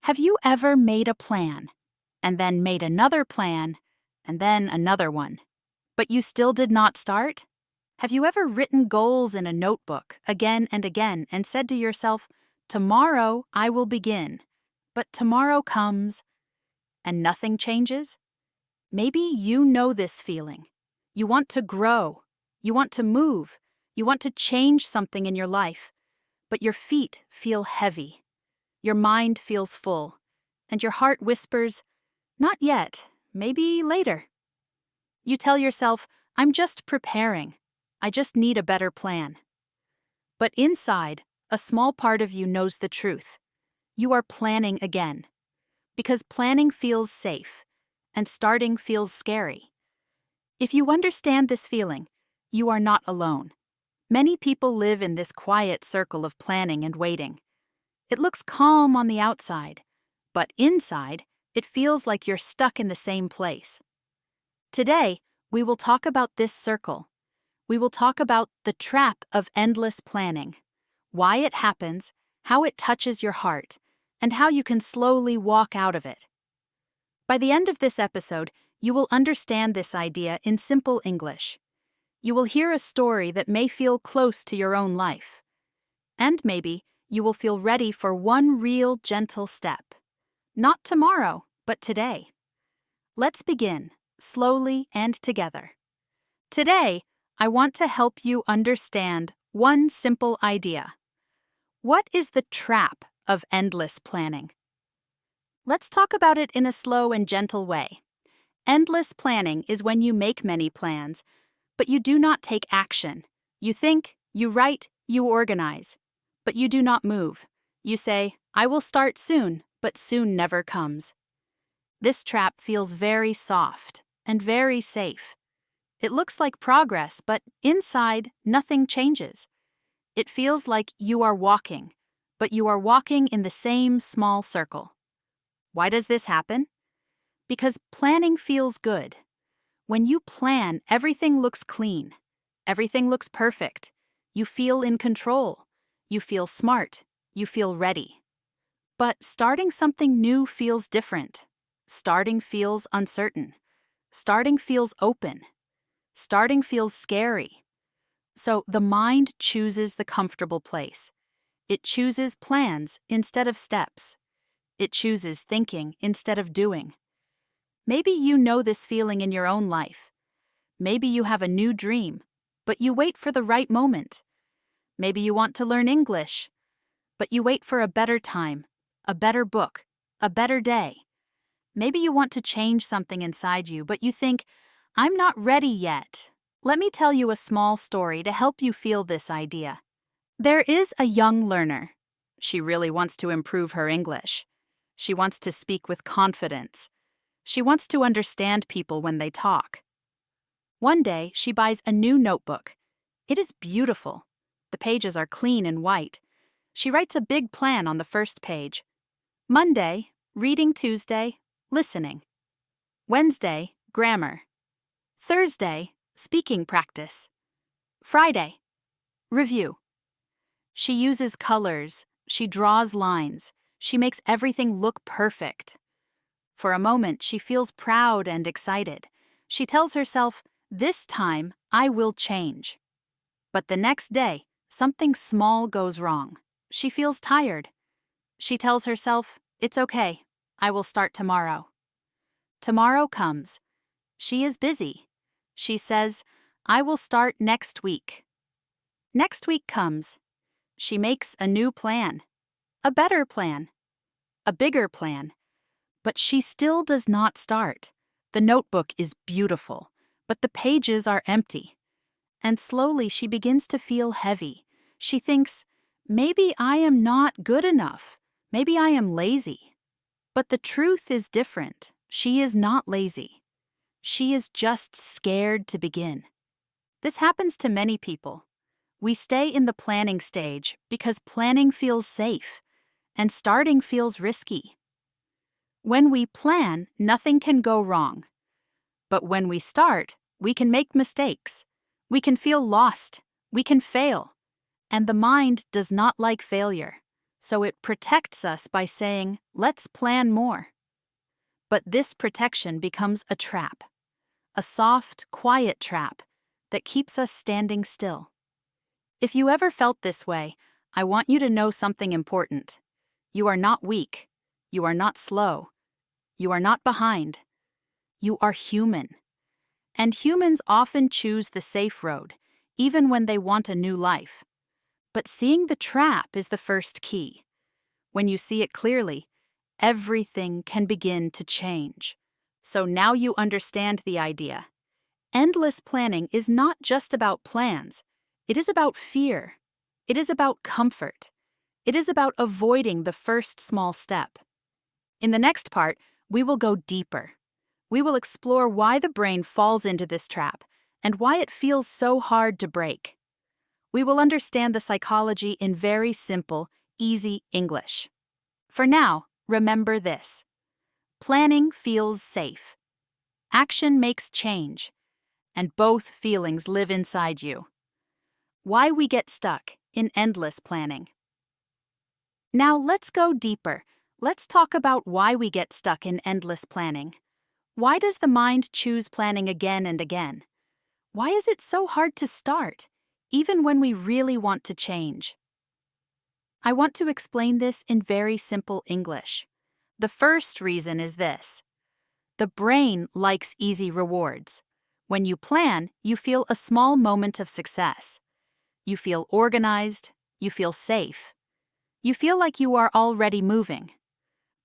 Have you ever made a plan, and then made another plan, and then another one, but you still did not start? Have you ever written goals in a notebook again and again and said to yourself, "Tomorrow I will begin," but tomorrow comes and nothing changes? Maybe you know this feeling. You want to grow, you want to move, you want to change something in your life, but your feet feel heavy. Your mind feels full, and your heart whispers, "Not yet, maybe later." You tell yourself, "I'm just preparing. I just need a better plan." But inside, a small part of you knows the truth. You are planning again. Because planning feels safe, and starting feels scary. If you understand this feeling, you are not alone. Many people live in this quiet circle of planning and waiting. It looks calm on the outside, but inside, it feels like you're stuck in the same place. Today, we will talk about this circle. We will talk about the trap of endless planning, why it happens, how it touches your heart, and how you can slowly walk out of it. By the end of this episode, you will understand this idea in simple English. You will hear a story that may feel close to your own life. And maybe you will feel ready for one real gentle step. Not tomorrow, but today. Let's begin, slowly and together. Today, I want to help you understand one simple idea. What is the trap of endless planning? Let's talk about it in a slow and gentle way. Endless planning is when you make many plans, but you do not take action. You think, you write, you organize, but you do not move. You say, "I will start soon," but soon never comes. This trap feels very soft and very safe. It looks like progress, but inside, nothing changes. It feels like you are walking, but you are walking in the same small circle. Why does this happen? Because planning feels good. When you plan, everything looks clean. Everything looks perfect. You feel in control. You feel smart. You feel ready. But starting something new feels different. Starting feels uncertain. Starting feels open. Starting feels scary. So the mind chooses the comfortable place. It chooses plans instead of steps. It chooses thinking instead of doing. Maybe you know this feeling in your own life. Maybe you have a new dream, but you wait for the right moment. Maybe you want to learn English, but you wait for a better time, a better book, a better day. Maybe you want to change something inside you, but you think, "I'm not ready yet." Let me tell you a small story to help you feel this idea. There is a young learner. She really wants to improve her English. She wants to speak with confidence. She wants to understand people when they talk. One day, she buys a new notebook. It is beautiful. The pages are clean and white. She writes a big plan on the first page. Monday, reading Tuesday, listening. Wednesday, grammar. Thursday, speaking practice. Friday, review. She uses colors. She draws lines. She makes everything look perfect. For a moment, she feels proud and excited. She tells herself, "This time, I will change." But the next day, something small goes wrong. She feels tired. She tells herself, "It's okay. I will start tomorrow." Tomorrow comes. She is busy. She says, "I will start next week." Next week comes. She makes a new plan, a better plan, a bigger plan. But she still does not start. The notebook is beautiful, but the pages are empty. And slowly she begins to feel heavy. She thinks, "Maybe I am not good enough. Maybe I am lazy." But the truth is different. She is not lazy. She is just scared to begin. This happens to many people. We stay in the planning stage because planning feels safe, and starting feels risky. When we plan, nothing can go wrong. But when we start, we can make mistakes. We can feel lost. We can fail. And the mind does not like failure. So it protects us by saying, let's plan more. But this protection becomes a trap, a soft, quiet trap that keeps us standing still. If you ever felt this way, I want you to know something important. You are not weak. You are not slow. You are not behind. You are human. And humans often choose the safe road, even when they want a new life. But seeing the trap is the first key. When you see it clearly, everything can begin to change. So now you understand the idea. Endless planning is not just about plans. It is about fear. It is about comfort. It is about avoiding the first small step. In the next part, we will go deeper. We will explore why the brain falls into this trap and why it feels so hard to break. We will understand the psychology in very simple, easy English. For now, remember this. Planning feels safe. Action makes change. And both feelings live inside you. Why we get stuck in endless planning. Now let's go deeper. Let's talk about why we get stuck in endless planning. Why does the mind choose planning again and again? Why is it so hard to start, even when we really want to change? I want to explain this in very simple English. The first reason is this. The brain likes easy rewards. When you plan, you feel a small moment of success. You feel organized. You feel safe. You feel like you are already moving.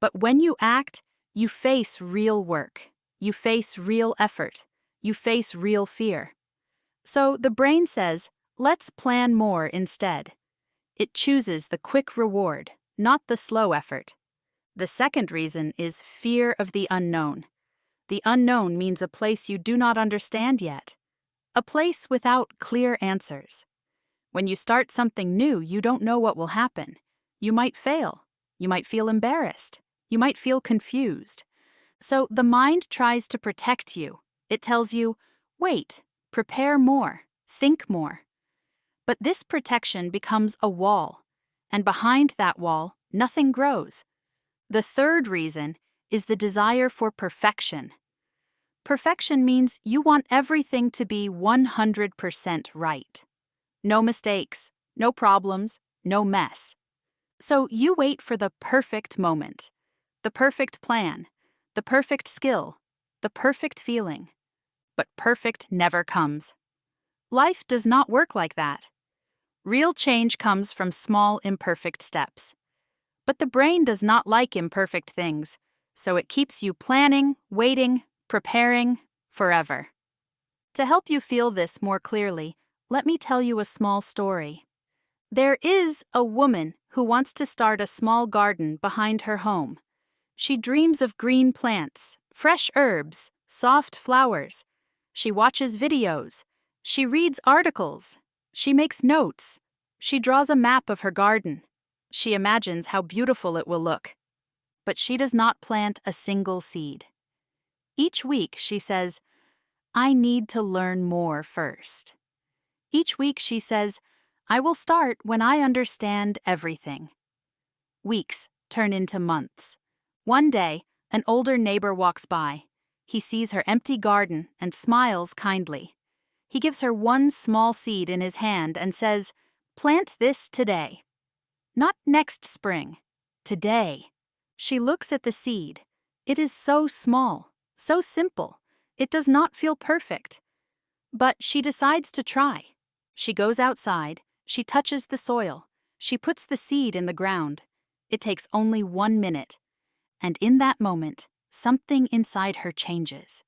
But when you act, you face real work. You face real effort. You face real fear. So the brain says, let's plan more instead. It chooses the quick reward, not the slow effort. The second reason is fear of the unknown. The unknown means a place you do not understand yet. A place without clear answers. When you start something new, you don't know what will happen. You might fail. You might feel embarrassed. You might feel confused. So the mind tries to protect you. It tells you, wait, prepare more, think more. But this protection becomes a wall, and behind that wall, nothing grows. The third reason is the desire for perfection. Perfection means you want everything to be 100% right. No mistakes, no problems, no mess. So you wait for the perfect moment, the perfect plan, the perfect skill, the perfect feeling. But perfect never comes. Life does not work like that. Real change comes from small, imperfect steps. But the brain does not like imperfect things, so it keeps you planning, waiting, preparing, forever. To help you feel this more clearly, let me tell you a small story. There is a woman who wants to start a small garden behind her home. She dreams of green plants, fresh herbs, soft flowers. She watches videos. She reads articles. She makes notes. She draws a map of her garden. She imagines how beautiful it will look. But she does not plant a single seed. Each week she says, I need to learn more first. Each week she says, I will start when I understand everything. Weeks turn into months. One day, an older neighbor walks by. He sees her empty garden and smiles kindly. He gives her one small seed in his hand and says, plant this today. Not next spring. Today. She looks at the seed. It is so small, so simple. It does not feel perfect. But she decides to try. She goes outside. She touches the soil. She puts the seed in the ground. It takes only 1 minute. And in that moment, something inside her changes.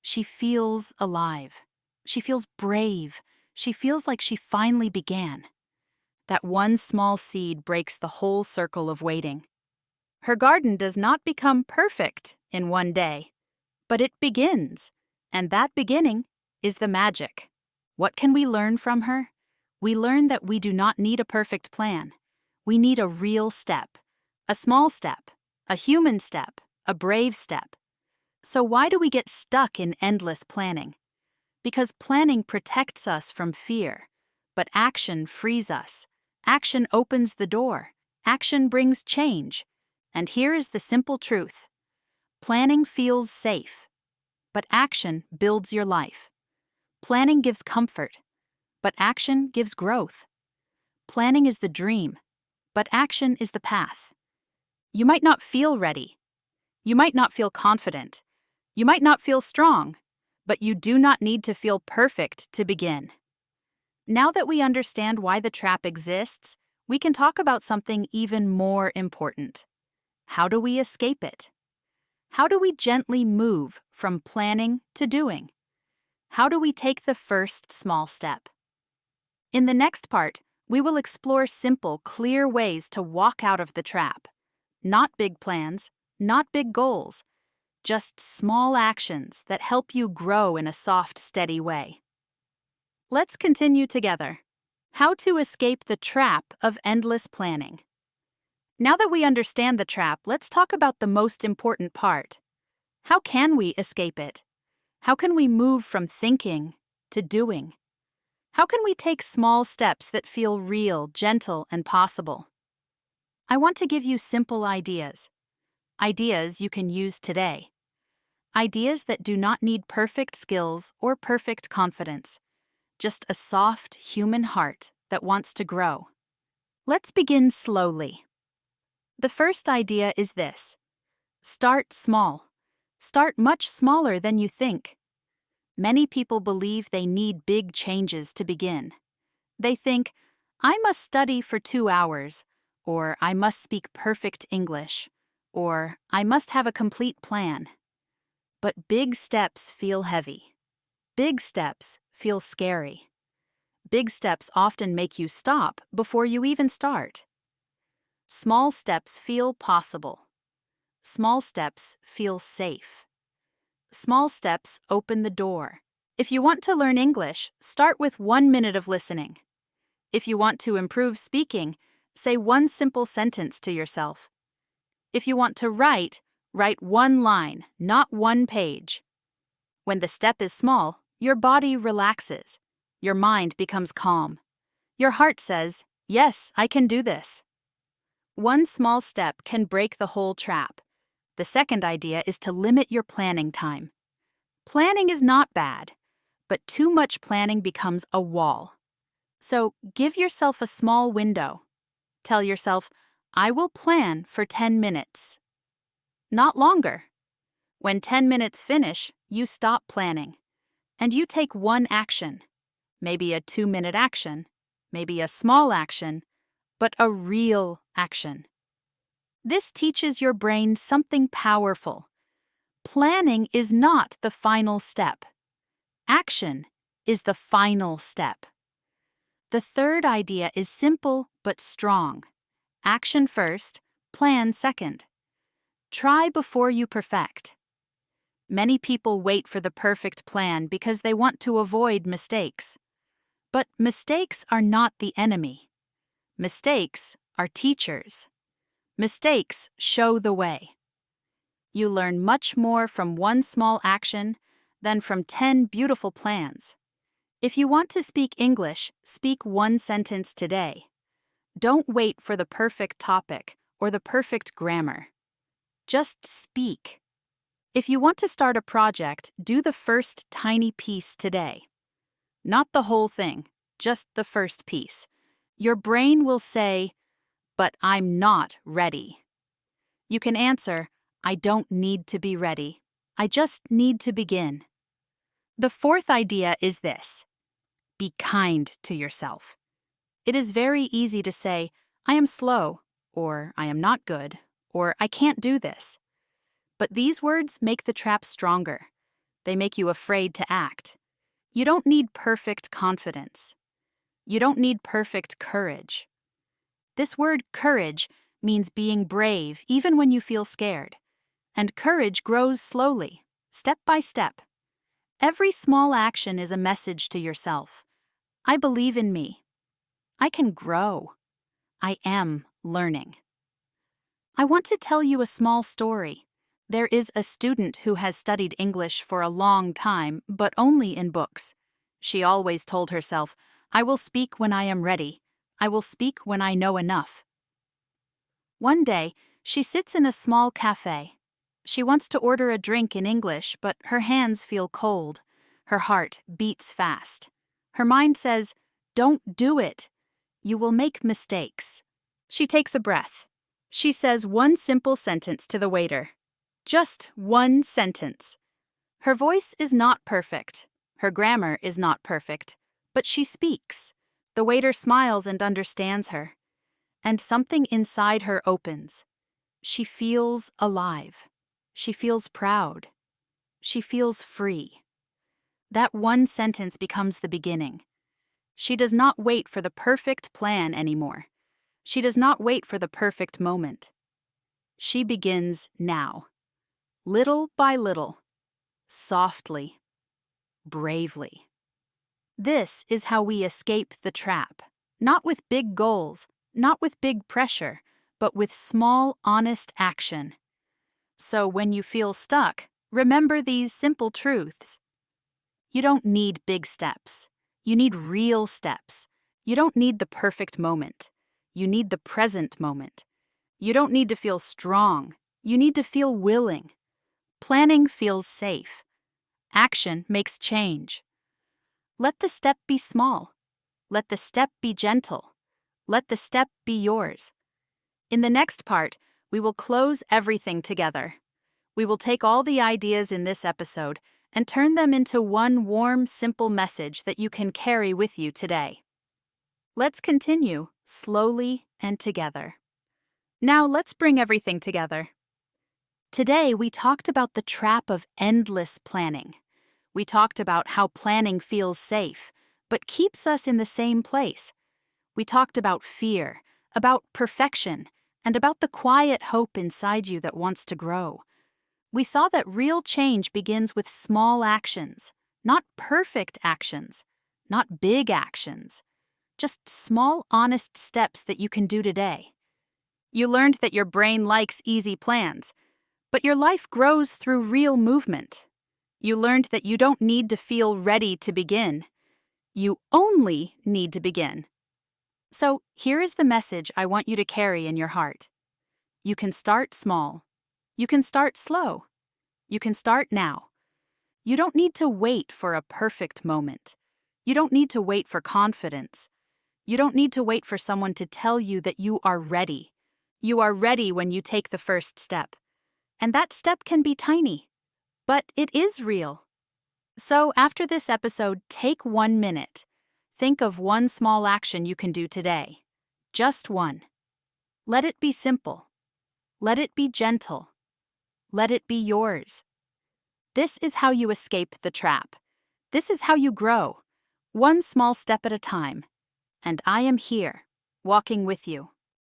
She feels alive. She feels brave. She feels like she finally began. That one small seed breaks the whole circle of waiting. Her garden does not become perfect in one day, but it begins, and that beginning is the magic. What can we learn from her? We learn that we do not need a perfect plan. We need a real step, a small step, a human step, a brave step. So why do we get stuck in endless planning? Because planning protects us from fear, but action frees us. Action opens the door. Action brings change. And here is the simple truth. Planning feels safe, but action builds your life. Planning gives comfort, but action gives growth. Planning is the dream, but action is the path. You might not feel ready. You might not feel confident. You might not feel strong, but you do not need to feel perfect to begin. Now that we understand why the trap exists, we can talk about something even more important. How do we escape it? How do we gently move from planning to doing? How do we take the first small step? In the next part, we will explore simple, clear ways to walk out of the trap. Not big plans, not big goals, just small actions that help you grow in a soft, steady way. Let's continue together. How to escape the trap of endless planning. Now that we understand the trap, let's talk about the most important part. How can we escape it? How can we move from thinking to doing? How can we take small steps that feel real, gentle, and possible? I want to give you simple ideas. Ideas you can use today. Ideas that do not need perfect skills or perfect confidence. Just a soft, human heart that wants to grow. Let's begin slowly. The first idea is this. Start small. Start much smaller than you think. Many people believe they need big changes to begin. They think, I must study for 2 hours, or I must speak perfect English, or I must have a complete plan. But big steps feel heavy. Big steps feel scary. Big steps often make you stop before you even start. Small steps feel possible. Small steps feel safe. Small steps open the door. If you want to learn English, start with 1 minute of listening. If you want to improve speaking, say one simple sentence to yourself. If you want to write 1 line, not 1 page. When the step is small, your body relaxes. Your mind becomes calm. Your heart says, yes, I can do this. One small step can break the whole trap. The second idea is to limit your planning time. Planning is not bad, but too much planning becomes a wall. So give yourself a small window. Tell yourself, I will plan for 10 minutes. Not longer. When 10 minutes finish, you stop planning. And you take one action. Maybe a 2-minute action, maybe a small action, but a real action. This teaches your brain something powerful. Planning is not the final step. Action is the final step. The third idea is simple but strong. Action first, plan second. Try before you perfect. Many people wait for the perfect plan because they want to avoid mistakes. But mistakes are not the enemy. Mistakes are teachers. Mistakes show the way. You learn much more from one small action than from 10 beautiful plans. If you want to speak English, speak 1 sentence today. Don't wait for the perfect topic or the perfect grammar. Just speak. If you want to start a project, do the first tiny piece today. Not the whole thing, just the first piece. Your brain will say, but I'm not ready. You can answer, I don't need to be ready. I just need to begin. The fourth idea is this. Be kind to yourself. It is very easy to say, I am slow, or I am not good, or I can't do this. But these words make the trap stronger. They make you afraid to act. You don't need perfect confidence. You don't need perfect courage. This word courage means being brave even when you feel scared. And courage grows slowly, step by step. Every small action is a message to yourself. I believe in me. I can grow. I am learning. I want to tell you a small story. There is a student who has studied English for a long time, but only in books. She always told herself, I will speak when I am ready. I will speak when I know enough. One day, she sits in a small cafe. She wants to order a drink in English, but her hands feel cold. Her heart beats fast. Her mind says, "Don't do it. You will make mistakes." She takes a breath. She says one simple sentence to the waiter. Just one sentence. Her voice is not perfect. Her grammar is not perfect. But she speaks. The waiter smiles and understands her. And something inside her opens. She feels alive. She feels proud. She feels free. That one sentence becomes the beginning. She does not wait for the perfect plan anymore. She does not wait for the perfect moment. She begins now. Little by little. Softly. Bravely. This is how we escape the trap. Not with big goals, not with big pressure, but with small, honest action. So when you feel stuck, remember these simple truths. You don't need big steps. You need real steps. You don't need the perfect moment. You need the present moment. You don't need to feel strong. You need to feel willing. Planning feels safe. Action makes change. Let the step be small. Let the step be gentle. Let the step be yours. In the next part, we will close everything together. We will take all the ideas in this episode and turn them into one warm, simple message that you can carry with you today. Let's continue, slowly and together. Now let's bring everything together. Today we talked about the trap of endless planning. We talked about how planning feels safe, but keeps us in the same place. We talked about fear, about perfection, and about the quiet hope inside you that wants to grow. We saw that real change begins with small actions, not perfect actions, not big actions, just small, honest steps that you can do today. You learned that your brain likes easy plans, but your life grows through real movement. You learned that you don't need to feel ready to begin. You only need to begin. So here is the message I want you to carry in your heart. You can start small. You can start slow. You can start now. You don't need to wait for a perfect moment. You don't need to wait for confidence. You don't need to wait for someone to tell you that you are ready. You are ready when you take the first step. And that step can be tiny, but it is real. So after this episode, take 1 minute. Think of one small action you can do today. Just one. Let it be simple. Let it be gentle. Let it be yours. This is how you escape the trap. This is how you grow. One small step at a time. And I am here, walking with you.